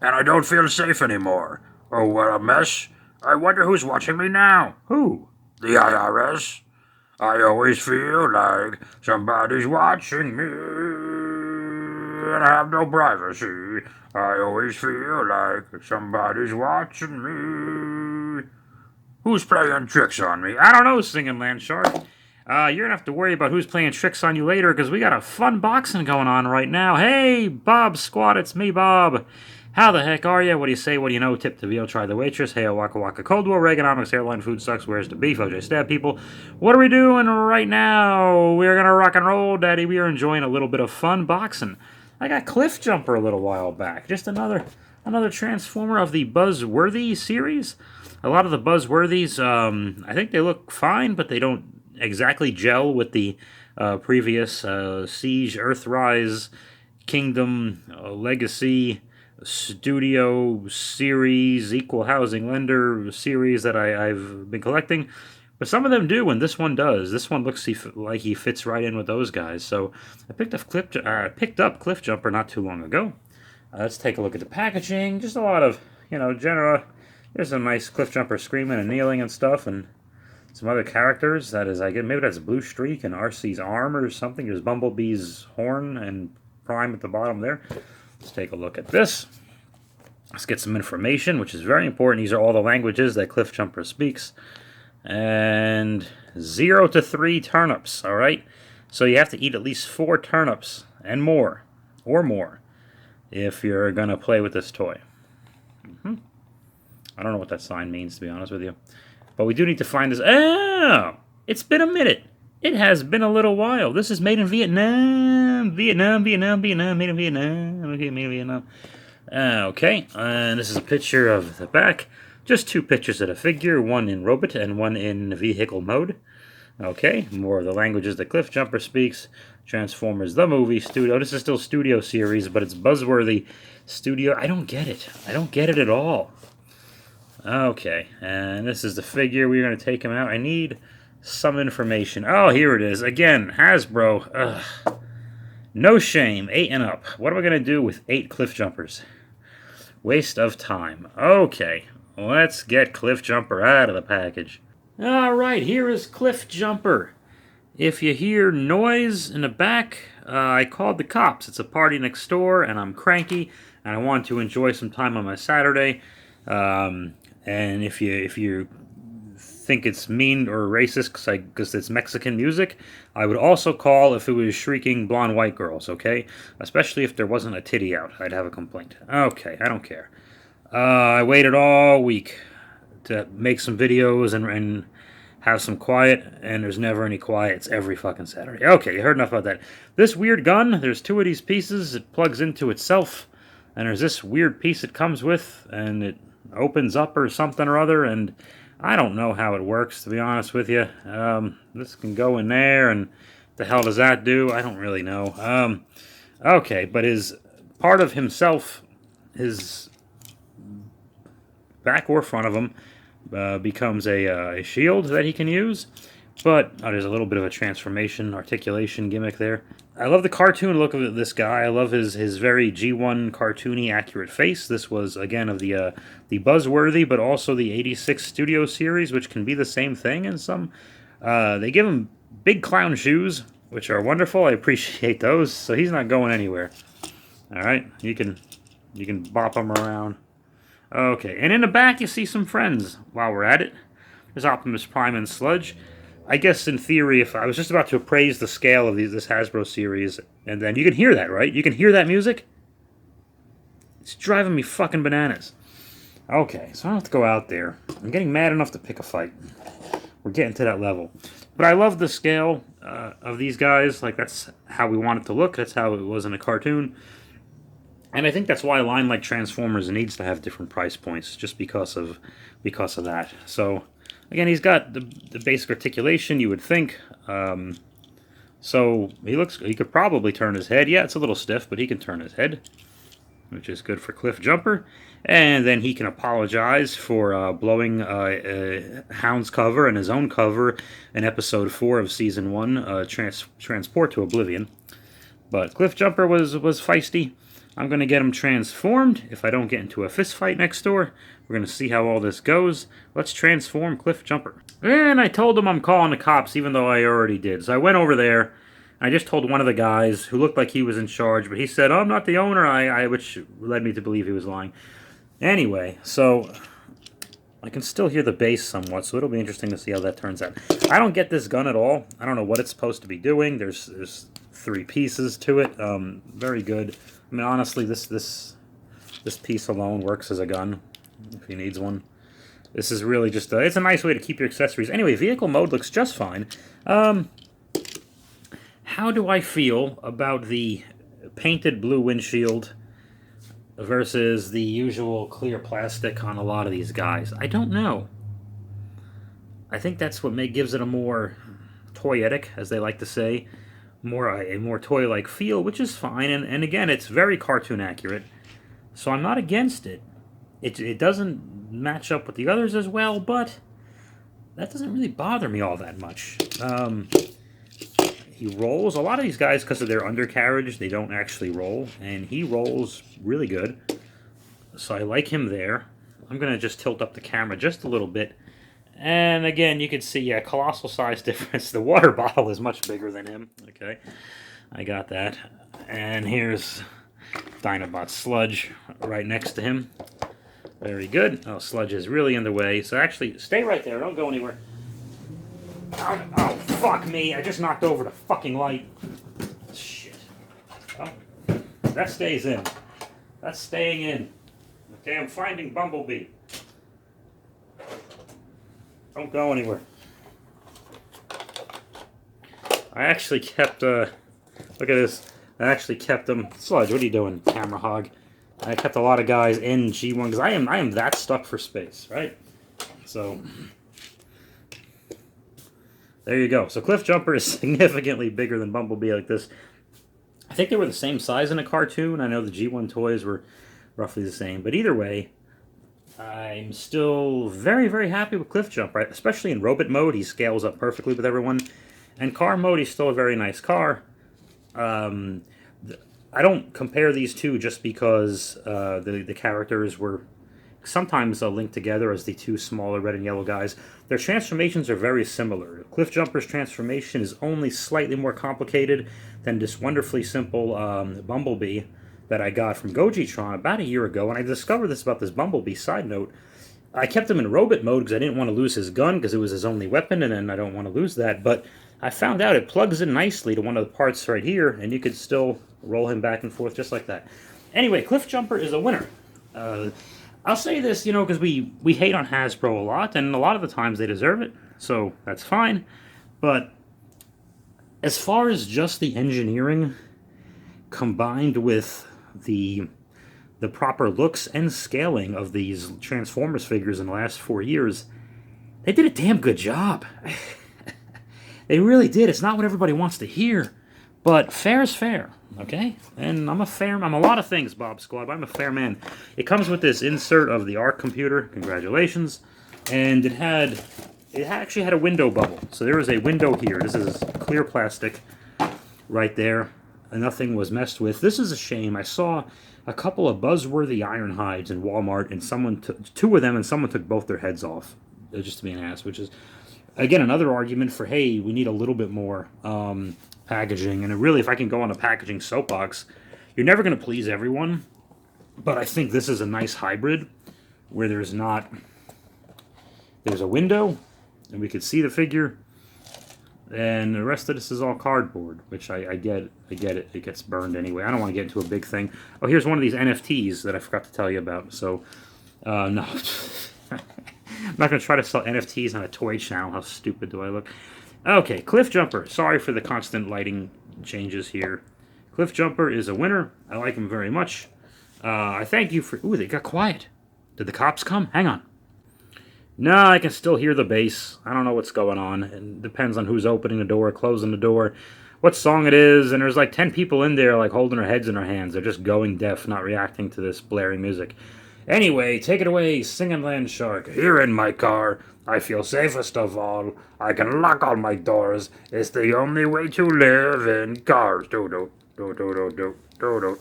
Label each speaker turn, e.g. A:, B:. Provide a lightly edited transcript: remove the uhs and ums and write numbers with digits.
A: And I don't feel safe anymore. Oh, what a mess. I wonder who's watching me now.
B: Who?
A: The IRS. I always feel like somebody's watching me, and I have no privacy. I always feel like somebody's watching me. Who's playing tricks on me?
B: I don't know, Singing Landshark. You're gonna have to worry about who's playing tricks on you later because we got a fun boxing going on right now. Hey, Bob Squad, it's me, Bob. How the heck are you? What do you say? What do you know? Tip the veal, try the waitress. Hey, Waka Waka Cold War, Reaganomics, airline food sucks. Where's the beef? OJ Stab people. What are we doing right now? We're gonna rock and roll, Daddy. We are enjoying a little bit of fun boxing. I got Cliff Jumper a little while back. Just another Transformer of the Buzzworthy series. A lot of the Buzzworthies, I think they look fine, but they don't exactly gel with the previous Siege, Earthrise, Kingdom, Legacy, Studio series, Equal Housing Lender series that I've been collecting. But some of them do, and this one does. This one looks like he fits right in with those guys. So I picked up Cliff Jumper not too long ago. Let's take a look at the packaging. Just a lot of, genera. There's some nice Cliff Jumper screaming and kneeling and stuff, and some other characters. That is, I get maybe that's Blue Streak and RC's arm or something. There's Bumblebee's horn and Prime at the bottom there. Let's take a look at this. Let's get some information, which is very important. These are all the languages that Cliff Jumper speaks. And 0 to 3 turnips, all right? So you have to eat at least 4 turnips and more, or more, if you're going to play with this toy. I don't know what that sign means, to be honest with you. But we do need to find this. Oh! It's been a minute. It has been a little while. This is made in Vietnam. Made in Vietnam. Okay, and this is a picture of the back. Just 2 pictures of the figure, one in robot and one in vehicle mode. Okay, more of the languages that Cliff Jumper speaks. Transformers, the movie, studio. This is still studio series, but it's Buzzworthy studio. I don't get it. I don't get it at all. Okay, and this is the figure. We're going to take him out. I need some information. Oh, here it is. Again, Hasbro. Ugh. No shame. 8 and up. What am I going to do with 8 Cliff Jumpers? Waste of time. Okay, let's get Cliff Jumper out of the package. All right, here is Cliff Jumper. If you hear noise in the back, I called the cops. It's a party next door, and I'm cranky, and I want to enjoy some time on my Saturday. And if you think it's mean or racist because it's Mexican music, I would also call if it was shrieking blonde white girls, okay? Especially if there wasn't a titty out. I'd have a complaint. Okay, I don't care. I waited all week to make some videos and have some quiet, and there's never any quiet. It's every fucking Saturday. Okay, you heard enough about that. This weird gun, there's 2 of these pieces. It plugs into itself, and there's this weird piece it comes with, and it opens up or something or other, and I don't know how it works, to be honest with you. This can go in there, and the hell does that do? I don't really know. Okay, but his part of himself, his back or front of him, becomes a shield that he can use. But there's a little bit of a transformation, articulation gimmick there. I love the cartoon look of this guy. I love his very G1 cartoony accurate face. This was, again, of the Buzzworthy, but also the 86 Studio series, which can be the same thing in some. They give him big clown shoes, which are wonderful. I appreciate those. So he's not going anywhere. All right, you can bop him around. Okay, and in the back you see some friends while we're at it. There's Optimus Prime and Sludge. I guess in theory, if I was just about to appraise the scale of this Hasbro series, and then you can hear that, right? You can hear that music? It's driving me fucking bananas. Okay, so I don't have to go out there. I'm getting mad enough to pick a fight. We're getting to that level. But I love the scale of these guys. Like, that's how we want it to look. That's how it was in a cartoon. And I think that's why a line like Transformers needs to have different price points, just because of that. So, again, he's got the basic articulation, you would think. So he could probably turn his head. Yeah, it's a little stiff, but he can turn his head, which is good for Cliff Jumper. And then he can apologize for blowing Hound's cover and his own cover in episode 4 of season 1, Transport to Oblivion. But Cliff Jumper was feisty. I'm going to get him transformed if I don't get into a fist fight next door. We're going to see how all this goes. Let's transform Cliff Jumper. And I told him I'm calling the cops, even though I already did. So I went over there. I just told one of the guys who looked like he was in charge, but he said, "Oh, I'm not the owner," which led me to believe he was lying. Anyway, so I can still hear the bass somewhat, so it'll be interesting to see how that turns out. I don't get this gun at all. I don't know what it's supposed to be doing. There's 3 pieces to it. Very good. I mean, honestly, this piece alone works as a gun if he needs one. This is really just it's a nice way to keep your accessories. Anyway, vehicle mode looks just fine. How do I feel about the painted blue windshield versus the usual clear plastic on a lot of these guys? I don't know. I think that's what gives it a more toyetic, as they like to say, a more toy-like feel, which is fine. And again, it's very cartoon accurate, so I'm not against it. It doesn't match up with the others as well, but that doesn't really bother me all that much. He rolls. A lot of these guys, because of their undercarriage, they don't actually roll, and he rolls really good. So I like him there. I'm going to just tilt up the camera just a little bit. And again, you can see, yeah, colossal size difference. The water bottle is much bigger than him. Okay, I got that. And here's Dinobot Sludge right next to him. Very good. Oh, Sludge is really in the way. So actually, stay right there. Don't go anywhere. Oh, fuck me. I just knocked over the fucking light. Shit. Oh, that stays in. That's staying in. Okay, I'm finding Bumblebee. Don't go anywhere. I actually kept, look at this. I actually kept them. Sludge, what are you doing, camera hog? I kept a lot of guys in G1 because I am that stuck for space, right? So there you go. So Cliff Jumper is significantly bigger than Bumblebee like this. I think they were the same size in a cartoon. I know the G1 toys were roughly the same. But either way, I'm still very, very happy with Cliff Jumper, especially in robot mode. He scales up perfectly with everyone. And car mode, he's still a very nice car. I don't compare these two just because the characters were sometimes linked together as the 2 smaller red and yellow guys. Their transformations are very similar. Cliff Jumper's transformation is only slightly more complicated than this wonderfully simple Bumblebee that I got from Gogitron about a year ago. And I discovered this about this Bumblebee. Side note, I kept him in robot mode because I didn't want to lose his gun because it was his only weapon, and I don't want to lose that. But I found out it plugs in nicely to one of the parts right here, and you could still roll him back and forth just like that. Anyway, Cliff Jumper is a winner. I'll say this, because we hate on Hasbro a lot, and a lot of the times they deserve it, so that's fine. But as far as just the engineering combined with the proper looks and scaling of these Transformers figures in the last 4 years, they did a damn good job. They really did. It's not what everybody wants to hear, but fair is fair, okay? And I'm a lot of things, Bob Squad, but I'm a fair man. It comes with this insert of the ARC computer, congratulations, and it actually had a window bubble. So there is a window here. This is clear plastic right there, and nothing was messed with. This is a shame. I saw a couple of buzzworthy Ironhides in Walmart, and someone took 2 of them, and someone took both their heads off, just to be an ass, which is, again, another argument for, hey, we need a little bit more packaging. And really, if I can go on a packaging soapbox, you're never going to please everyone. But I think this is a nice hybrid where there's a window, and we could see the figure. And the rest of this is all cardboard, which I get it. It gets burned anyway. I don't want to get into a big thing. Oh, here's one of these NFTs that I forgot to tell you about. So, no. I'm not going to try to sell NFTs on a toy channel. How stupid do I look? Okay, Cliff Jumper. Sorry for the constant lighting changes here. Cliff Jumper is a winner. I like him very much. I thank you for... Ooh, they got quiet. Did the cops come? Hang on. No, I can still hear the bass. I don't know what's going on. It depends on who's opening the door, closing the door, what song it is, and there's like 10 people in there like holding their heads in their hands. They're just going deaf, not reacting to this blaring music. Anyway, take it away, Singing Land Shark.
A: Here in my car, I feel safest of all. I can lock all my doors. It's the only way to live in cars. Do do do do do do do do.